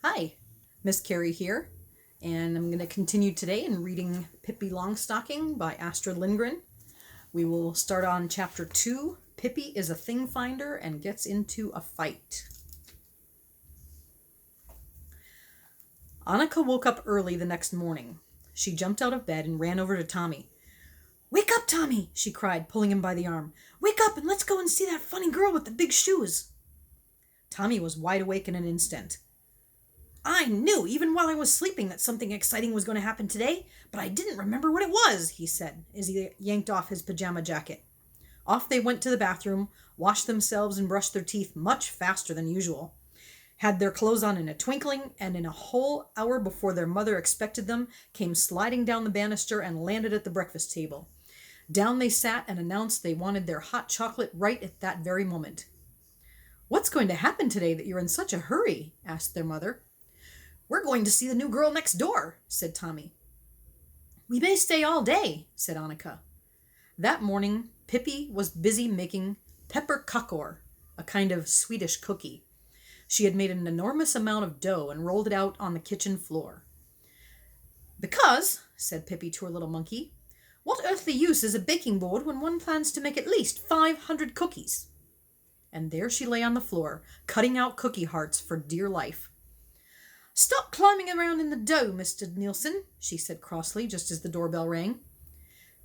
Hi, Miss Carrie here, and I'm going to continue today in reading Pippi Longstocking by Astrid Lindgren. We will start on chapter 2. Pippi is a thing finder and gets into a fight. Annika woke up early the next morning. She jumped out of bed and ran over to Tommy. "Wake up, Tommy!" she cried, pulling him by the arm. "Wake up and let's go and see that funny girl with the big shoes." Tommy was wide awake in an instant. "I knew, even while I was sleeping, that something exciting was going to happen today, but I didn't remember what it was," he said, as he yanked off his pajama jacket. Off they went to the bathroom, washed themselves and brushed their teeth much faster than usual, had their clothes on in a twinkling, and in a whole hour before their mother expected them, came sliding down the banister and landed at the breakfast table. Down they sat and announced they wanted their hot chocolate right at that very moment. "What's going to happen today that you're in such a hurry?" asked their mother. "We're going to see the new girl next door," said Tommy. "We may stay all day," said Annika. That morning, Pippi was busy making pepperkakor, a kind of Swedish cookie. She had made an enormous amount of dough and rolled it out on the kitchen floor. "Because," said Pippi to her little monkey, "what earthly use is a baking board when one plans to make at least 500 cookies?" And there she lay on the floor, cutting out cookie hearts for dear life. "Stop climbing around in the dough, Mr. Nielsen," she said crossly, just as the doorbell rang.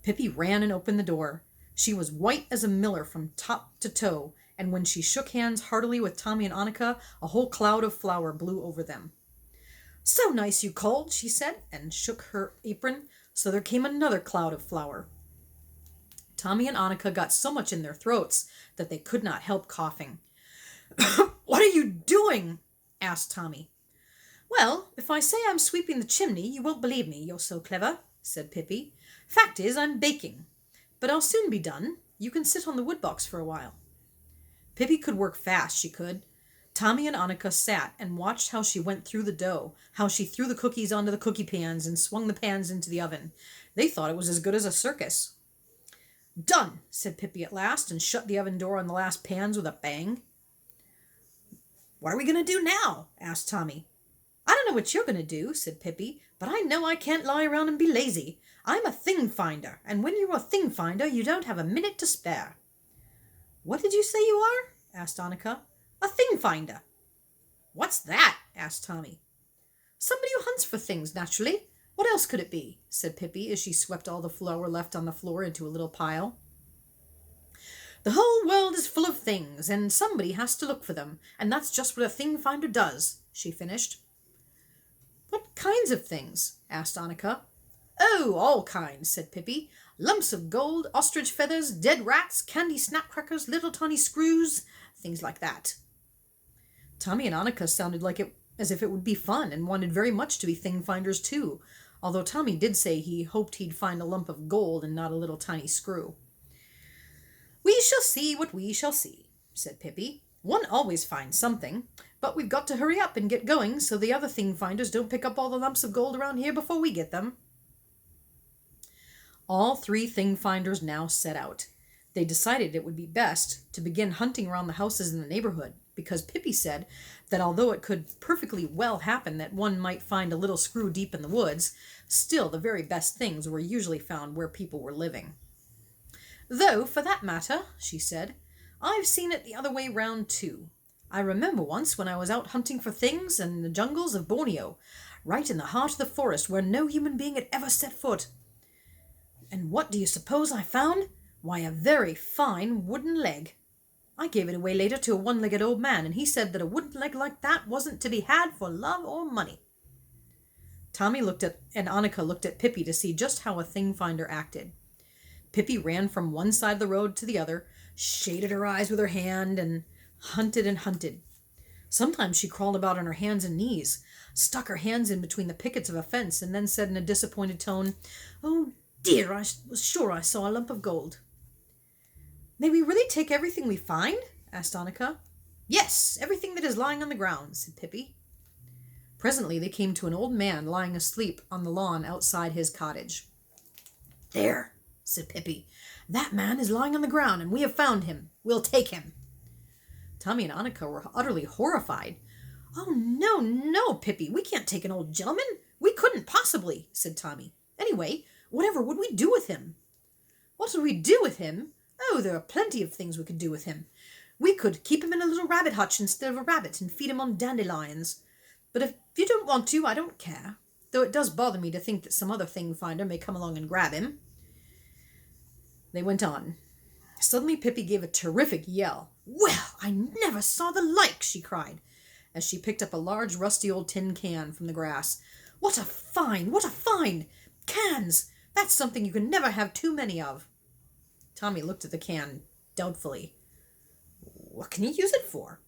Pippi ran and opened the door. She was white as a miller from top to toe, and when she shook hands heartily with Tommy and Annika, a whole cloud of flour blew over them. "So nice you called," she said, and shook her apron, so there came another cloud of flour. Tommy and Annika got so much in their throats that they could not help coughing. "What are you doing?" asked Tommy. "Well, if I say I'm sweeping the chimney, you won't believe me, you're so clever," said Pippi. "Fact is, I'm baking. But I'll soon be done. You can sit on the woodbox for a while." Pippi could work fast, she could. Tommy and Annika sat and watched how she went through the dough, how she threw the cookies onto the cookie pans and swung the pans into the oven. They thought it was as good as a circus. "Done," said Pippi at last, and shut the oven door on the last pans with a bang. "What are we going to do now?" asked Tommy. "I don't know what you're going to do," said Pippi, "but I know I can't lie around and be lazy. I'm a thing finder, and when you're a thing finder, you don't have a minute to spare." "What did you say you are?" asked Annika. "A thing finder." "What's that?" asked Tommy. "Somebody who hunts for things, naturally. What else could it be?" said Pippi, as she swept all the flour left on the floor into a little pile. "The whole world is full of things, and somebody has to look for them, and that's just what a thing finder does," she finished. "What kinds of things?" asked Annika. "Oh, all kinds," said Pippi. "Lumps of gold, ostrich feathers, dead rats, candy snapcrackers, little tiny screws, things like that." Tommy and Annika sounded as if it would be fun, and wanted very much to be thing finders too, although Tommy did say he hoped he'd find a lump of gold and not a little tiny screw. "We shall see what we shall see," said Pippi. "One always finds something, but we've got to hurry up and get going so the other thing finders don't pick up all the lumps of gold around here before we get them." All three thing finders now set out. They decided it would be best to begin hunting around the houses in the neighborhood, because Pippi said that although it could perfectly well happen that one might find a little screw deep in the woods, still the very best things were usually found where people were living. "Though, for that matter," she said, "I've seen it the other way round too. I remember once when I was out hunting for things in the jungles of Borneo, right in the heart of the forest where no human being had ever set foot. And what do you suppose I found? Why, a very fine wooden leg. I gave it away later to a one-legged old man, and he said that a wooden leg like that wasn't to be had for love or money." Tommy looked at and Annika looked at Pippi to see just how a thing finder acted. Pippi ran from one side of the road to the other, shaded her eyes with her hand, and hunted and hunted. Sometimes she crawled about on her hands and knees, stuck her hands in between the pickets of a fence, and then said in a disappointed tone, "Oh dear, I was sure I saw a lump of gold." "May we really take everything we find?" asked Annika. "Yes, everything that is lying on the ground," said Pippi. Presently they came to an old man lying asleep on the lawn outside his cottage. "There," said Pippi, "that man is lying on the ground, and we have found him. We'll take him." Tommy and Annika were utterly horrified. Oh, no, no, Pippi, we can't take an old gentleman. We couldn't possibly, said Tommy. Anyway, whatever would we do with him? What would we do with him? Oh, there are plenty of things we could do with him. We could keep him in a little rabbit hutch instead of a rabbit and feed him on dandelions. But if you don't want to, I don't care. Though it does bother me to think that some other thing finder may come along and grab him. They went on. Suddenly Pippi gave a terrific yell. Well, I never saw the like, she cried, as she picked up a large rusty old tin can from the grass. What a find! What a find! Cans! That's something you can never have too many of. Tommy looked at the can doubtfully. What can you use it for?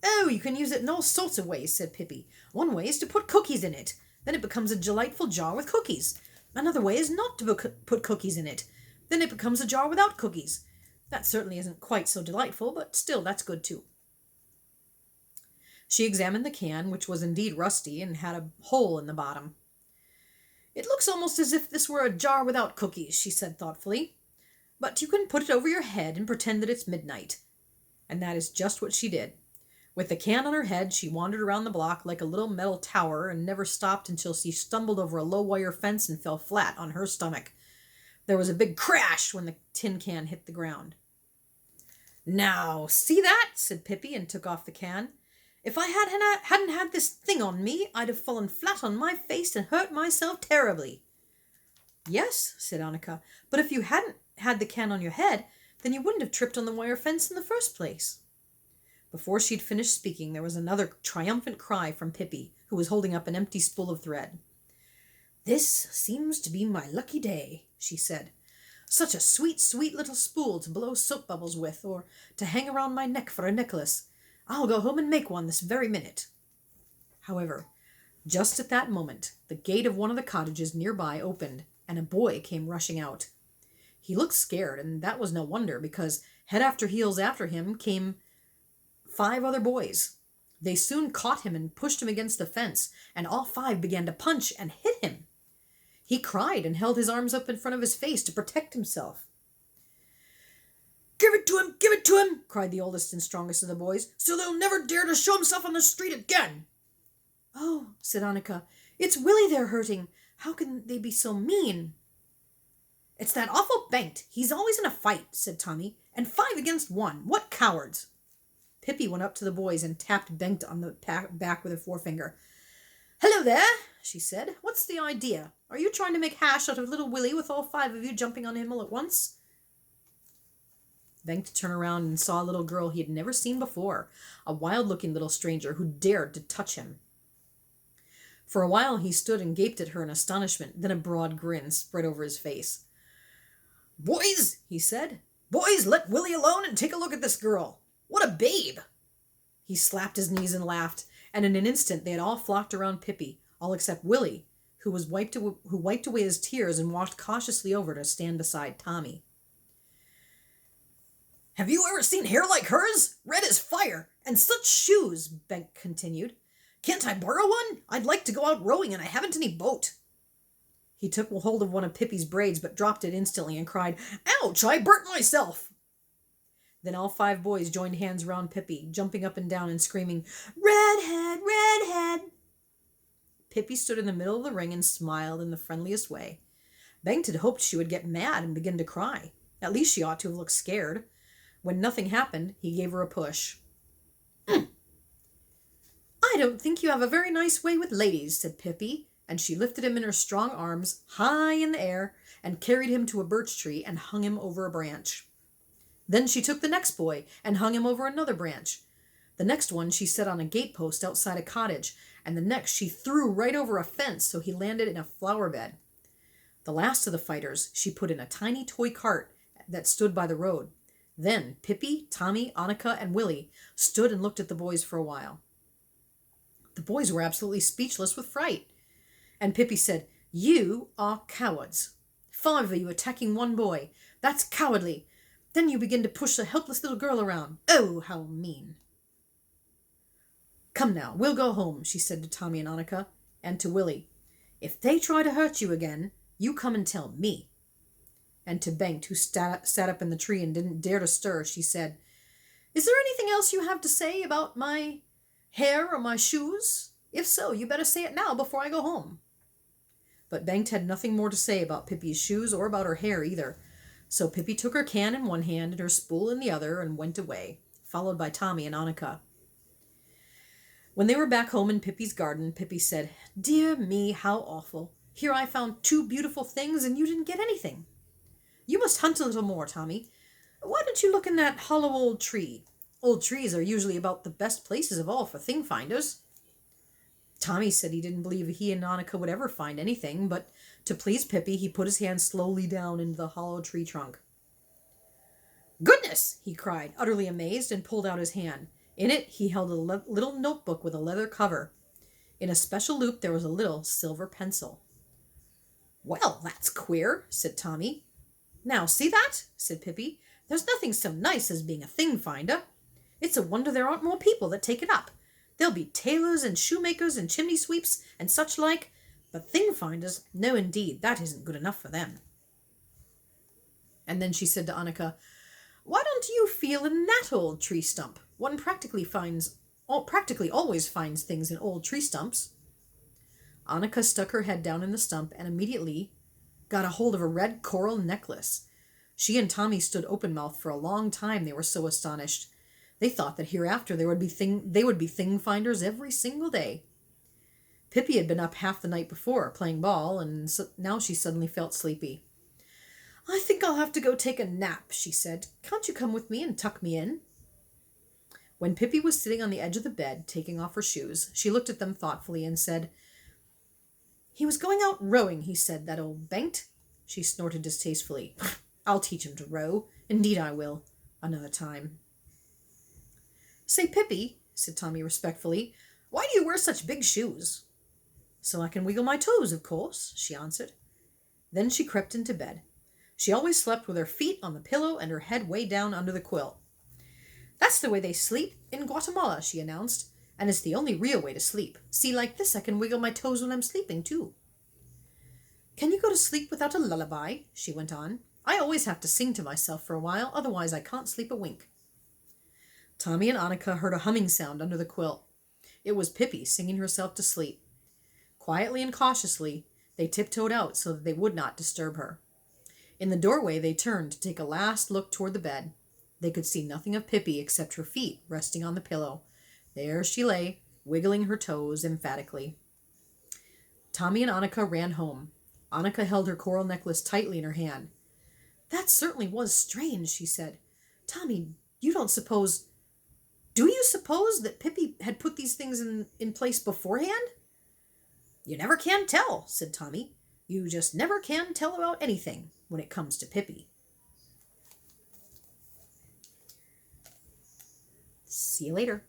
Oh, you can use it in all sorts of ways, said Pippi. One way is to put cookies in it. Then it becomes a delightful jar with cookies. Another way is not to put cookies in it. Then it becomes a jar without cookies. That certainly isn't quite so delightful, but still, that's good too. She examined the can, which was indeed rusty and had a hole in the bottom. It looks almost as if this were a jar without cookies, she said thoughtfully. But you can put it over your head and pretend that it's midnight. And that is just what she did. With the can on her head, she wandered around the block like a little metal tower and never stopped until she stumbled over a low wire fence and fell flat on her stomach. There was a big crash when the tin can hit the ground. Now, see that? Said Pippi and took off the can. If I hadn't had this thing on me, I'd have fallen flat on my face and hurt myself terribly. Yes, said Annika, but if you hadn't had the can on your head, then you wouldn't have tripped on the wire fence in the first place. Before she'd finished speaking, there was another triumphant cry from Pippi, who was holding up an empty spool of thread. This seems to be my lucky day, she said. Such a sweet, sweet little spool to blow soap bubbles with, or to hang around my neck for a necklace. I'll go home and make one this very minute. However, just at that moment, the gate of one of the cottages nearby opened, and a boy came rushing out. He looked scared, and that was no wonder, because head after heels after him came 5 other boys. They soon caught him and pushed him against the fence, and all 5 began to punch and hit him. He cried and held his arms up in front of his face to protect himself. Give it to him, cried the oldest and strongest of the boys, so they'll never dare to show himself on the street again. Oh, said Annika, it's Willie they're hurting. How can they be so mean? It's that awful Bengt. He's always in a fight, said Tommy, and 5 against 1. What cowards! Pippi went up to the boys and tapped Bengt on the back with her forefinger. Hello there, she said. What's the idea? Are you trying to make hash out of little Willie with all 5 of you jumping on him all at once? Bengt turned around and saw a little girl he had never seen before, a wild-looking little stranger who dared to touch him. For a while he stood and gaped at her in astonishment, then a broad grin spread over his face. Boys, he said, boys, let Willie alone and take a look at this girl. What a babe! He slapped his knees and laughed, and in an instant they had all flocked around Pippi, all except Willie, who wiped away his tears and walked cautiously over to stand beside Tommy. Have you ever seen hair like hers? Red as fire, and such shoes, Bengt continued. Can't I borrow one? I'd like to go out rowing, and I haven't any boat. He took hold of one of Pippi's braids, but dropped it instantly and cried, Ouch, I burnt myself! Then all 5 boys joined hands round Pippi, jumping up and down and screaming, Redhead, redhead! Pippi stood in the middle of the ring and smiled in the friendliest way. Bengt had hoped she would get mad and begin to cry. At least she ought to have looked scared. When nothing happened, he gave her a push. I don't think you have a very nice way with ladies, said Pippi, and she lifted him in her strong arms, high in the air, and carried him to a birch tree and hung him over a branch. Then she took the next boy and hung him over another branch. The next one she set on a gatepost outside a cottage, and the next she threw right over a fence so he landed in a flower bed. The last of the fighters she put in a tiny toy cart that stood by the road. Then Pippi, Tommy, Annika, and Willie stood and looked at the boys for a while. The boys were absolutely speechless with fright. And Pippi said, You are cowards. 5 of you attacking one boy. That's cowardly. Then you begin to push a helpless little girl around. Oh, how mean. Come now, we'll go home, she said to Tommy and Annika, and to Willie. If they try to hurt you again, you come and tell me. And to Bengt, who sat up in the tree and didn't dare to stir, she said, Is there anything else you have to say about my hair or my shoes? If so, you better say it now before I go home." But Bengt had nothing more to say about Pippi's shoes or about her hair either. So Pippi took her can in one hand and her spool in the other and went away, followed by Tommy and Annika. When they were back home in Pippi's garden, Pippi said, "Dear me, how awful. Here I found two beautiful things and you didn't get anything. You must hunt a little more, Tommy. Why don't you look in that hollow old tree? Old trees are usually about the best places of all for thing finders." Tommy said he didn't believe he and Annika would ever find anything, but to please Pippi, he put his hand slowly down into the hollow tree trunk. "Goodness!" he cried, utterly amazed, and pulled out his hand. In it he held a little notebook with a leather cover. In a special loop there was a little silver pencil. "Well, that's queer," said Tommy. "Now, see that?" said Pippi. "There's nothing so nice as being a thing finder. It's a wonder there aren't more people that take it up. There'll be tailors and shoemakers and chimney sweeps and such like, but thing finders, no indeed, that isn't good enough for them." And then she said to Annika, "Why don't you feel in that old tree stump? One practically always finds things in old tree stumps." Annika stuck her head down in the stump and immediately got a hold of a red coral necklace. She and Tommy stood open-mouthed for a long time, they were so astonished. They thought that hereafter they would be thing finders every single day. Pippi had been up half the night before, playing ball, and now she suddenly felt sleepy. "I think I'll have to go take a nap," she said. "Can't you come with me and tuck me in?" When Pippi was sitting on the edge of the bed, taking off her shoes, she looked at them thoughtfully and said, "He was going out rowing, he said, that old Bengt." She snorted distastefully. "I'll teach him to row. Indeed I will. Another time." "Say, Pippi," said Tommy respectfully, "why do you wear such big shoes?" "So I can wiggle my toes, of course," she answered. Then she crept into bed. She always slept with her feet on the pillow and her head way down under the quilt. "That's the way they sleep in Guatemala," she announced, "and it's the only real way to sleep. See, like this I can wiggle my toes when I'm sleeping, too." "Can you go to sleep without a lullaby?" she went on. "I always have to sing to myself for a while, otherwise I can't sleep a wink." Tommy and Annika heard a humming sound under the quilt. It was Pippi singing herself to sleep. Quietly and cautiously, they tiptoed out so that they would not disturb her. In the doorway they turned to take a last look toward the bed. They could see nothing of Pippi except her feet resting on the pillow. There she lay, wiggling her toes emphatically. Tommy and Annika ran home. Annika held her coral necklace tightly in her hand. "That certainly was strange," she said. "Tommy, do you suppose that Pippi had put these things in place beforehand?" "You never can tell," said Tommy. "You just never can tell about anything when it comes to Pippi." See you later.